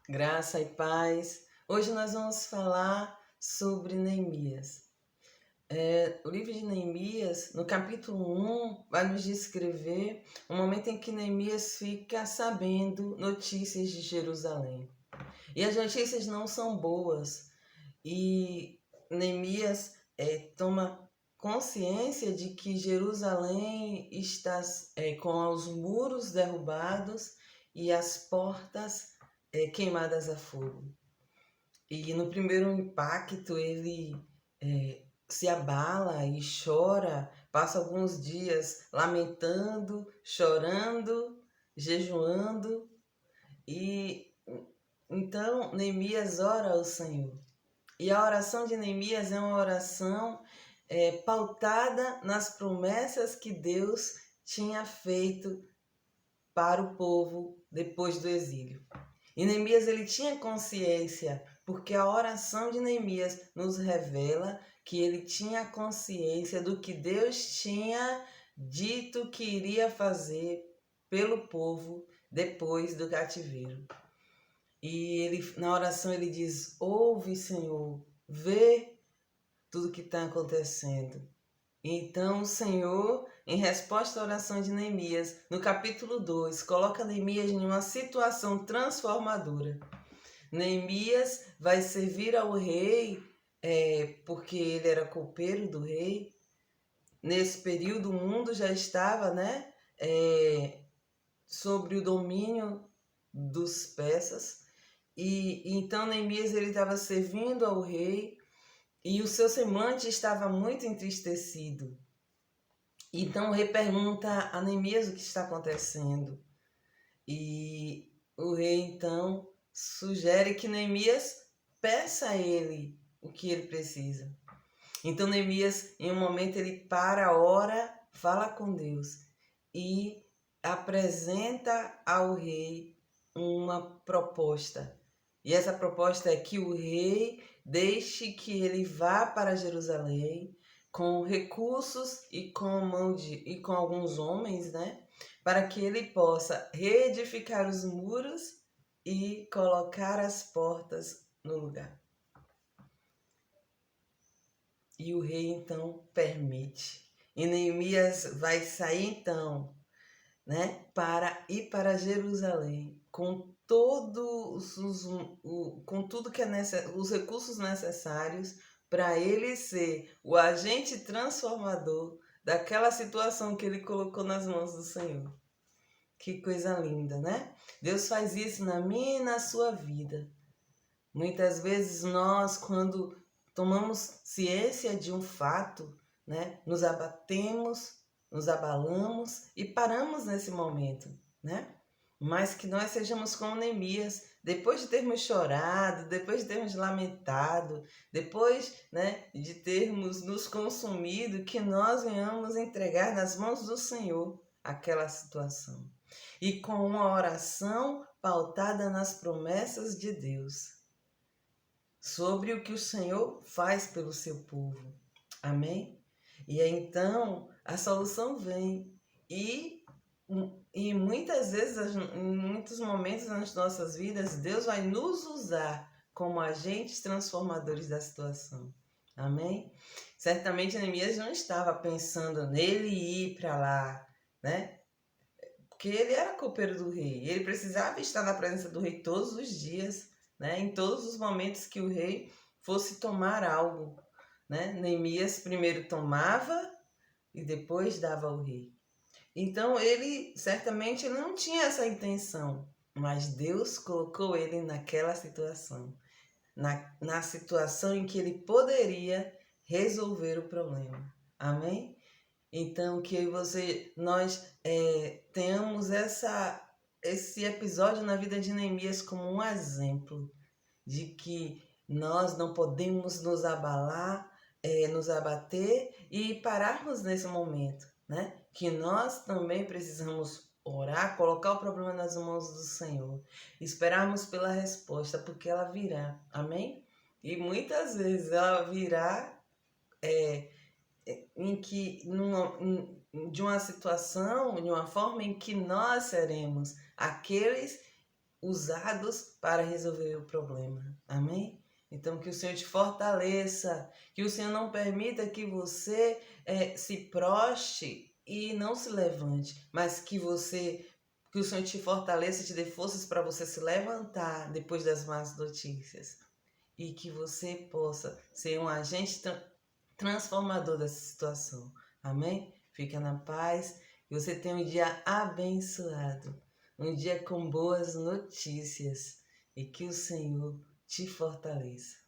Graça e paz. Hoje nós vamos falar sobre Neemias. O livro de Neemias, no capítulo 1, vai nos descrever o momento em que Neemias fica sabendo notícias de Jerusalém. E as notícias não são boas. E Neemias toma consciência de que Jerusalém está com os muros derrubados e as portas queimadas a fogo. E no primeiro impacto ele se abala e chora, passa alguns dias lamentando, chorando, jejuando. E então Neemias ora ao Senhor. E a oração de Neemias é uma oração pautada nas promessas que Deus tinha feito para o povo depois do exílio. E Neemias ele tinha consciência, porque a oração de Neemias nos revela que ele tinha consciência do que Deus tinha dito que iria fazer pelo povo depois do cativeiro. E ele, na oração ele diz: ouve, Senhor, vê tudo que está acontecendo. Então o Senhor, em resposta à oração de Neemias, no capítulo 2, coloca Neemias em uma situação transformadora. Neemias vai servir ao rei, porque ele era copeiro do rei. Nesse período o mundo já estava sobre o domínio dos persas. E então Neemias ele estava servindo ao rei e o seu semblante estava muito entristecido. Então o rei pergunta a Neemias o que está acontecendo. E o rei então sugere que Neemias peça a ele o que ele precisa. Então Neemias, em um momento, ele para, ora, fala com Deus e apresenta ao rei uma proposta. E essa proposta é que o rei deixe que ele vá para Jerusalém com recursos e com alguns homens, para que ele possa reedificar os muros e colocar as portas no lugar. E o rei então permite. E Neemias vai sair então, para ir para Jerusalém com todos com tudo que os recursos necessários para ele ser o agente transformador daquela situação que ele colocou nas mãos do Senhor. Que coisa linda, né? Deus faz isso na minha e na sua vida. Muitas vezes nós, quando tomamos ciência de um fato, nos abatemos, nos abalamos e paramos nesse momento, Mas que nós sejamos como Neemias, depois de termos chorado, depois de termos lamentado, depois, de termos nos consumido, que nós venhamos entregar nas mãos do Senhor aquela situação. E com uma oração pautada nas promessas de Deus, sobre o que o Senhor faz pelo seu povo. Amém? E então a solução vem. E muitas vezes, em muitos momentos nas nossas vidas, Deus vai nos usar como agentes transformadores da situação. Amém? Certamente Neemias não estava pensando nele ir para lá, Porque ele era copeiro do rei. Ele precisava estar na presença do rei todos os dias, em todos os momentos que o rei fosse tomar algo. Neemias primeiro tomava e depois dava ao rei. Então ele certamente não tinha essa intenção, mas Deus colocou ele naquela situação, na situação em que ele poderia resolver o problema. Amém? Então que nós tenhamos esse episódio na vida de Neemias como um exemplo de que nós não podemos nos abalar, nos abater e pararmos nesse momento, Que nós também precisamos orar, colocar o problema nas mãos do Senhor, esperarmos pela resposta, porque ela virá, amém? E muitas vezes ela virá de uma situação, de uma forma em que nós seremos aqueles usados para resolver o problema. Amém? Então, que o Senhor te fortaleça, que o Senhor não permita que você se proste e não se levante, mas que o Senhor te fortaleça e te dê forças para você se levantar depois das más notícias. E que você possa ser um agente transformador dessa situação. Amém? Fica na paz. Que você tenha um dia abençoado. Um dia com boas notícias. E que o Senhor te fortaleça.